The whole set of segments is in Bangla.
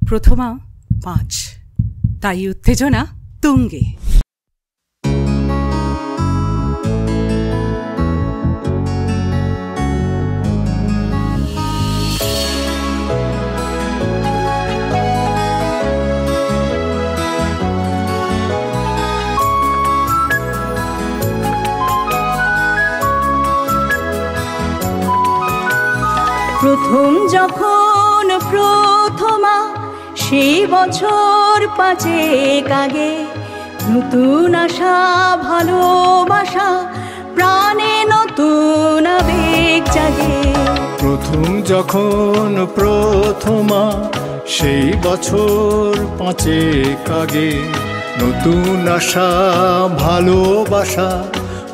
প্রথমা 5, তাই উত্তেজনা তুঙ্গে। প্রথম যখন প্রথমা সেই বছর 5 আগে, নতুন আশা ভালোবাসা প্রাণে নতুন আবেগ জাগে। প্রথম যখন প্রথমা সেই বছর 5 আগে, নতুন আশা ভালোবাসা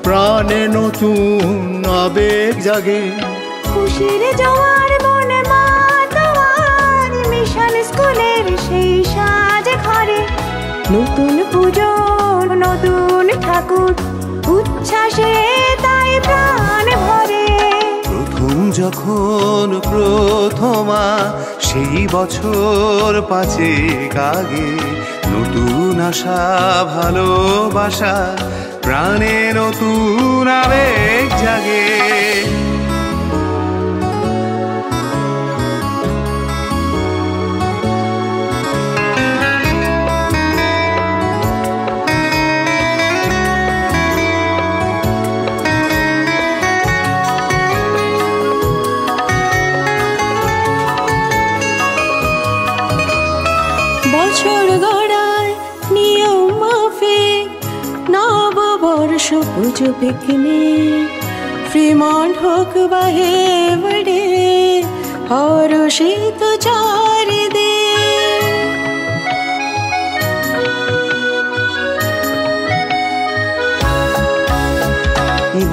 প্রাণে নতুন আবেগ জাগে। খুশির জোয়ার মনে মাতোয়ার, মিশন স্কুলের সেই সাজ ঘরে, নতুন পুজো নতুন ঠাকুর, উচ্ছ্বাসে তাই প্রাণ ভরে। প্রথম যখন প্রথমা সেই বছর 5 আগে, নতুন আশা ভালোবাসা প্রাণে নতুন আবেগ জাগে। বছর গড়ায় নিয়ম মাফিক নববর্ষ পুজো পিকনিক, ফ্রিমন্ট হোক বা হেওয়ার্ডে হর্ষিত চারিদিক।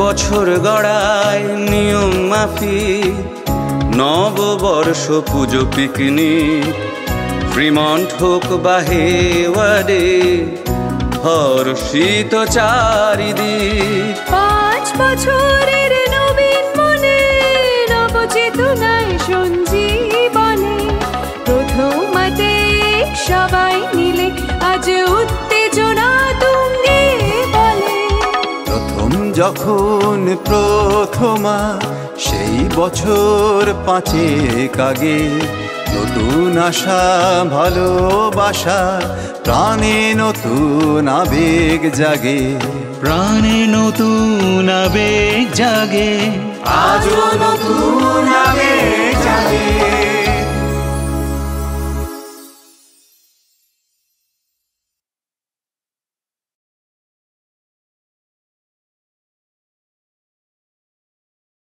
বছর গড়ায় নিয়ম মাফিক নববর্ষ পুজো পিকনিক, ফ্রিমন্ট হোক বা হেওয়ার্ডে হর্ষিত চারিদিক। 5 বছরের নবীন মনে নবচেতনায় সঞ্জীবনে, প্রথমাতে সবাই মিলে আজ উত্তেজনা তুঙ্গে বলে। প্রথম যখন প্রথমা সেই বছর 5 আগে, নতুন আশা ভালোবাসা প্রাণে নতুন আবেগ জাগে। প্রাণে নতুন আবেগ জাগে, আজও নতুন আবেগ জাগে।